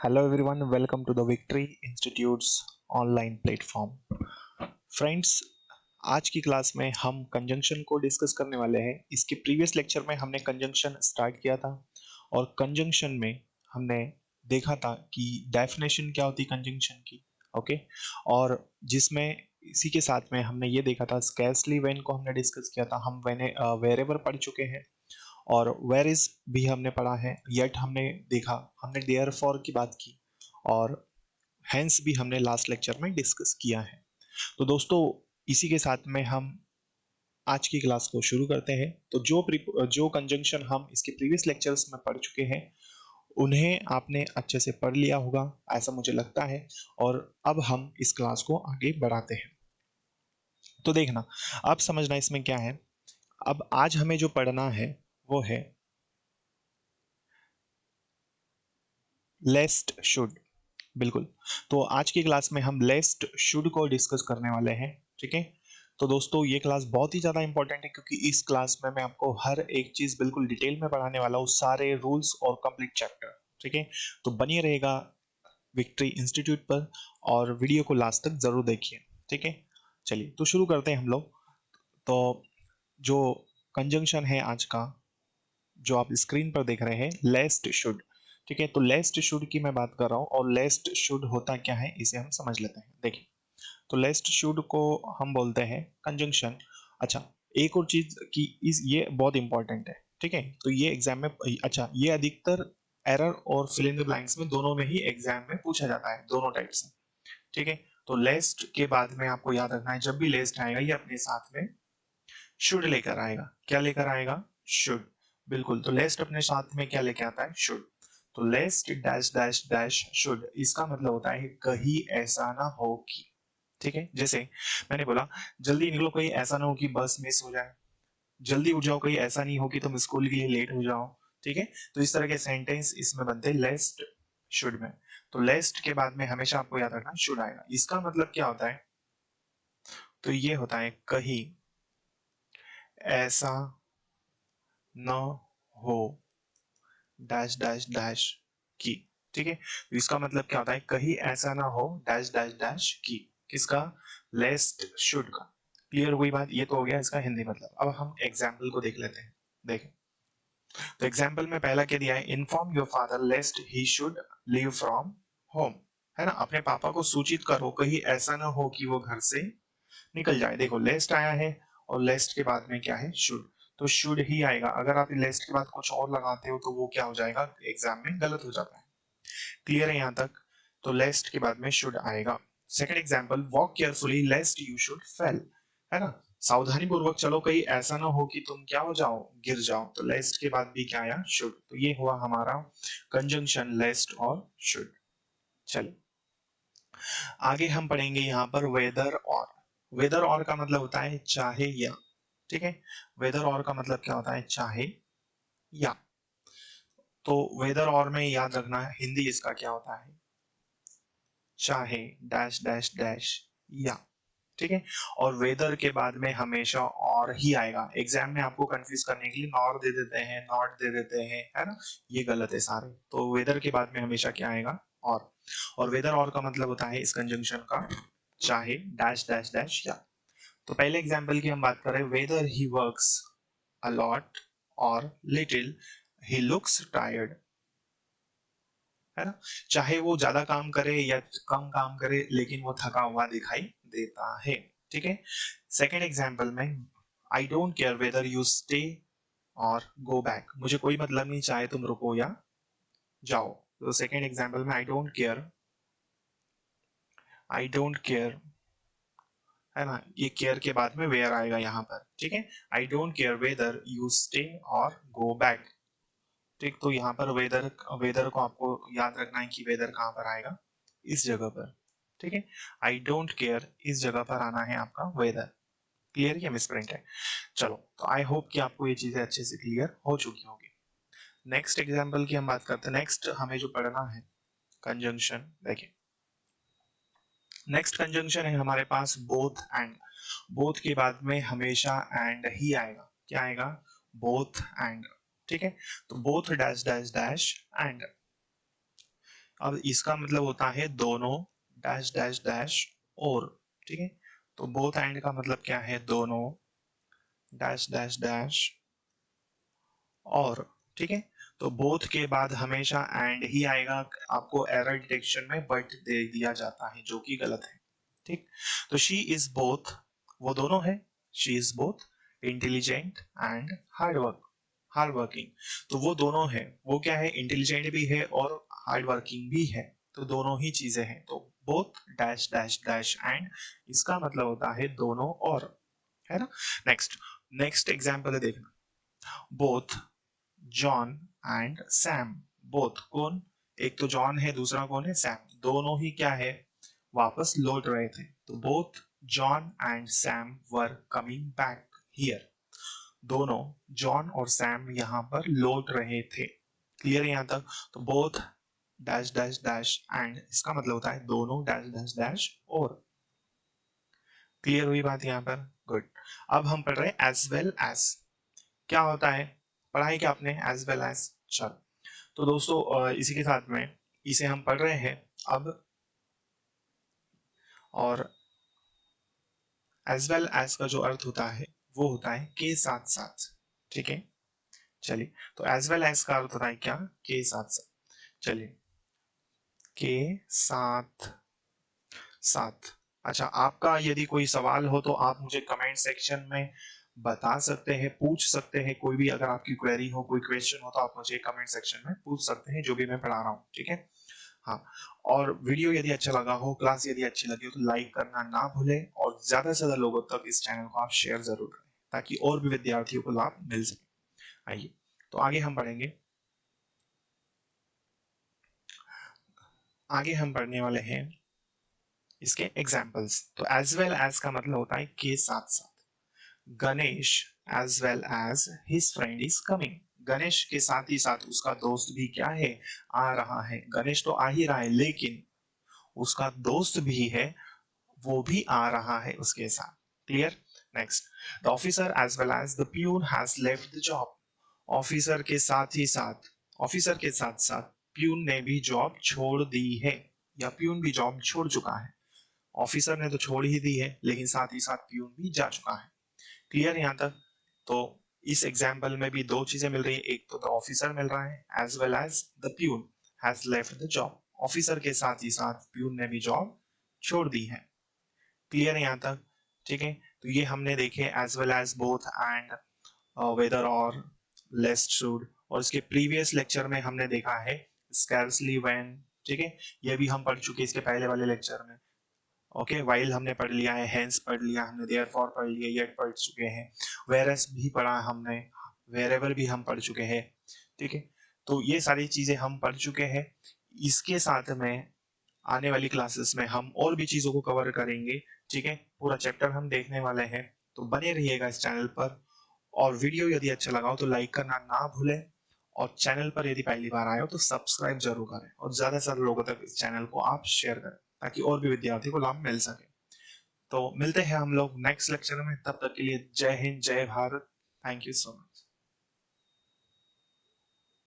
Hello everyone, welcome to the Victory Institute's online platform. Friends, आज की class में हम कंजंक्शन को डिस्कस करने वाले हैं। इसके प्रीवियस लेक्चर में हमने कंजंक्शन स्टार्ट किया था और कंजंक्शन में हमने देखा था कि डेफिनेशन क्या होती है कंजंक्शन की। ओके, और जिसमें इसी के साथ में हमने ये देखा था स्कैर्सली व्हेन को हमने डिस्कस किया था। हम वेरेवर पढ़ चुके हैं और वेर इज भी हमने पढ़ा है। येट हमने देखा, हमने देयर फॉर की बात की और हेंस भी हमने लास्ट लेक्चर में डिस्कस किया है। तो दोस्तों, इसी के साथ में हम आज की क्लास को शुरू करते हैं। तो जो कंजंक्शन हम इसके प्रीवियस लेक्चर्स में पढ़ चुके हैं उन्हें आपने अच्छे से पढ़ लिया होगा ऐसा मुझे लगता है। और अब हम इस क्लास को आगे बढ़ाते हैं। तो देखना, अब समझना इसमें क्या है। अब आज हमें जो पढ़ना है वो है लेस्ट शुड। बिल्कुल। तो आज की क्लास में हम लेस्ट शुड को डिस्कस करने वाले हैं। ठीक है। तो दोस्तों, ये क्लास बहुत ही ज़्यादा इंपॉर्टेंट है क्योंकि इस क्लास में मैं आपको हर एक चीज़ बिल्कुल डिटेल में पढ़ाने वाला हूँ, सारे रूल्स और कंप्लीट चैप्टर। ठीक है। तो बनिए रहेगा विक्ट्री इंस्टीट्यूट पर और वीडियो को लास्ट तक जरूर देखिए। ठीक है। चलिए तो शुरू करते हैं हम लोग। तो जो कंजंक्शन है आज का, जो आप स्क्रीन पर देख रहे हैं, लेस्ट शुड। ठीक है। तो लेस्ट शुड की मैं बात कर रहा हूँ और लेस्ट शुड होता क्या है इसे हम समझ लेते हैं। देखिए, तो लेस्ट शुड को हम बोलते हैं कंजंक्शन। अच्छा, एक और चीज कि इस ये बहुत इंपॉर्टेंट है। ठीक है। तो ये एग्जाम में, अच्छा, ये अधिकतर एरर और फिल इन द ब्लैंक्स में दोनों में ही एग्जाम में पूछा जाता है, दोनों टाइप से। ठीक है। तो लेस्ट के बाद में आपको याद रखना है, जब भी लेस्ट आएगा ये अपने साथ में शुड लेकर आएगा। क्या लेकर आएगा? शुड। बिल्कुल। तो लेस्ट अपने साथ में क्या लेके आता है? शुड। तो लेस्ट डैश डैश डैश शुड, इसका मतलब होता है कहीं ऐसा ना हो कि। ठीक है। जैसे मैंने बोला जल्दी निकलो, कहीं ऐसा ना हो कि बस मिस हो जाए। जल्दी उठ जाओ, कहीं ऐसा नहीं हो कि तुम स्कूल के लिए लेट हो जाओ। ठीक है। तो इस तरह के सेंटेंस इसमें बनते हैं लेस्ट शुड में। तो लेस्ट के बाद में हमेशा आपको याद रखना शुड आएगा। इसका मतलब क्या होता है? तो ये होता है कहीं ऐसा न हो डैश डैश डैश की। ठीक है। तो इसका मतलब क्या होता है? कहीं ऐसा ना हो डैश डैश डैश की। किसका? लेस्ट शुड का। क्लियर हुई बात? ये तो हो गया इसका हिंदी मतलब। अब हम एग्जाम्पल को देख लेते हैं। देखें, तो एग्जाम्पल में पहला क्या दिया है? Inform your father lest he should leave from home. है ना, अपने पापा को सूचित करो कहीं ऐसा ना हो कि वो घर से निकल जाए। देखो, लेस्ट आया है और लेस्ट के बाद में क्या है? शुड। तो शुड ही आएगा। अगर आप लेस्ट के बाद कुछ और लगाते हो तो वो क्या हो जाएगा? एग्जाम में गलत हो जाता है। क्लियर है यहाँ तक? तो लेस्ट के बाद में शुड आएगा। Second example, walk carefully लेस्ट you should fail. है ना, सावधानी पूर्वक चलो कहीं ऐसा ना हो कि तुम क्या हो जाओ? गिर जाओ। तो लेस्ट के बाद भी क्या आया? शुड। तो ये हुआ हमारा कंजंक्शन लेस्ट और शुड। चलिए आगे हम पढ़ेंगे यहाँ पर वेदर और। वेदर और का मतलब होता है चाहे या। ठीक है। वेदर और का मतलब क्या होता है? चाहे या। तो वेदर और में याद रखना है हिंदी इसका क्या होता है? चाहे डैश डैश डैश या। ठीक है। और वेदर के बाद में हमेशा और ही आएगा। एग्जाम में आपको कंफ्यूज करने के लिए नॉर दे देते हैं, नॉट दे देते हैं, है ना, ये गलत है सारे। तो वेदर के बाद में हमेशा क्या आएगा? और वेदर और का मतलब होता है इस कंजंक्शन का चाहे डैश डैश डैश या। तो पहले एग्जाम्पल की हम बात करें, weather he works a lot और लिटिल ही लुक्स टायर्ड। है ना, चाहे वो ज्यादा काम करे या कम काम करे लेकिन वो थका हुआ दिखाई देता है। ठीक है। सेकेंड एग्जाम्पल में, I don't care whether you stay और गो बैक। मुझे कोई मतलब नहीं चाहे तुम रुको या जाओ। तो सेकेंड एग्जाम्पल में आई डोंट केयर, है ना, ये केयर के बाद में वेयर आएगा यहाँ पर। ठीक है। I don't care whether you stay और गो बैक। ठीक। तो यहाँ पर वेदर, वेदर को आपको याद रखना है कि वेदर कहाँ पर आएगा? इस जगह पर। ठीक है। आई डोंट केयर इस जगह पर आना है आपका वेदर। क्लियर? या मिसप्रिंट है? चलो, तो आई होप कि आपको ये चीजें अच्छे से क्लियर हो चुकी होगी। नेक्स्ट एग्जाम्पल की हम बात करते हैं। नेक्स्ट हमें जो पढ़ना है कंजंक्शन, देखिए नेक्स्ट कंजंक्शन है हमारे पास बोथ एंड। बोथ के बाद में हमेशा एंड ही आएगा। क्या आएगा? Both and. ठीक है। तो both dash dash dash and. अब इसका मतलब होता है दोनों डैश डैश डैश और, ठीक है। तो बोथ एंड का मतलब क्या है, दोनों डैश डैश डैश और, ठीक है। तो बोथ के बाद हमेशा एंड ही आएगा, आपको एरर डिटेक्शन में बट दे दिया जाता है जो कि गलत है, ठीक। तो शी इज बोथ, वो दोनों है, she is both intelligent and hard working. तो वो दोनों है, वो क्या है, इंटेलिजेंट भी है और हार्ड वर्किंग भी है, तो दोनों ही चीजें हैं। तो both dash dash dash and, इसका मतलब होता है दोनों और, है ना। नेक्स्ट नेक्स्ट एग्जांपल है, देखना। Both John and Sam, both कौन, एक तो जॉन है, दूसरा कौन है, सैम, दोनों ही क्या है, वापस लौट रहे थे। तो both John and Sam were coming back here, दोनों जॉन और सैम यहाँ पर लौट रहे थे। क्लियर है यहाँ तक। तो both dash dash dash and, इसका मतलब होता है दोनों डैश डैश डैश और। क्लियर हुई बात यहाँ पर, गुड। अब हम पढ़ रहे हैं एज वेल एज, क्या होता है, पढ़ाई क्या आपने, एज वेल एज। चलो, तो दोस्तों इसी के साथ में इसे हम पढ़ रहे हैं अब, और एज वेल एज का जो अर्थ होता है वो होता है के साथ साथ, ठीक है। चलिए, तो एज वेल एज का अर्थ होता है क्या, के साथ साथ। चलिए, के साथ साथ। अच्छा, आपका यदि कोई सवाल हो तो आप मुझे कमेंट सेक्शन में बता सकते हैं, पूछ सकते हैं, कोई भी अगर आपकी क्वेरी हो, कोई क्वेश्चन हो तो आप मुझे कमेंट सेक्शन में पूछ सकते हैं, जो भी मैं पढ़ा रहा हूँ, ठीक है। हाँ, और वीडियो यदि अच्छा लगा हो, क्लास यदि अच्छी लगी हो तो लाइक करना ना भूलें, और ज्यादा से ज्यादा लोगों तक इस चैनल को आप शेयर जरूर करें, ताकि और भी विद्यार्थियों को लाभ मिल सके। आइए, तो आगे हम बढ़ेंगे, आगे हम पढ़ने वाले हैं इसके एग्जाम्पल्स। तो एज वेल एज का मतलब होता है के साथ साथ। Ganesh as well as his friend is coming, Ganesh के साथ ही साथ उसका दोस्त भी क्या है, आ रहा है। गणेश तो आ ही रहा है, लेकिन उसका दोस्त भी है, वो भी आ रहा है उसके साथ। Clear. Next, the officer as well as the peon has left the job, officer के साथ ही साथ, ऑफिसर के साथ साथ प्यून ने भी जॉब छोड़ दी है, या प्यून भी जॉब छोड़ चुका है। ऑफिसर ने तो छोड़ ही दी है, लेकिन साथ ही साथ प्यून भी जा चुका है। क्लियर यहाँ तक। तो इस एग्जाम्पल में भी दो चीजें मिल रही है, एक तो द ऑफिसर मिल रहा है as well as the peon has left the job, officer के साथ ही साथ प्यून ने भी जॉब छोड़ दी है। क्लियर है यहाँ तक, ठीक है। तो ये हमने देखे as well as, both and, whether और, लेस्ट शुड, और इसके प्रीवियस लेक्चर में हमने देखा है स्कैर्सली व्हेन, ठीक है। ये भी हम पढ़ चुके हैं इसके पहले वाले लेक्चर में। ओके, वाइल हमने पढ़ लिया है, हेंस पढ़ लिया हमने, देयरफॉर पढ़ लिया, येट पढ़ चुके हैं, वेरएस भी पढ़ा हमने, वेरेवर भी हम पढ़ चुके हैं, ठीक है। तो ये सारी चीजें हम पढ़ चुके हैं। इसके साथ में आने वाली क्लासेस में हम और भी चीजों को कवर करेंगे, ठीक है। पूरा चैप्टर हम देखने वाले हैं, तो बने रहिएगा इस चैनल पर। और वीडियो यदि अच्छा लगा हो तो लाइक करना ना भूलें, और चैनल पर यदि पहली बार आए हो तो सब्सक्राइब जरूर करें, और ज्यादा से ज्यादा लोगों तक इस चैनल को आप शेयर करें, ताकि और भी विद्यार्थी को लाभ मिल सके। तो मिलते हैं हम लोग नेक्स्ट लेक्चर में, तब तक के लिए जय हिंद, जय Bharat. Thank you so much.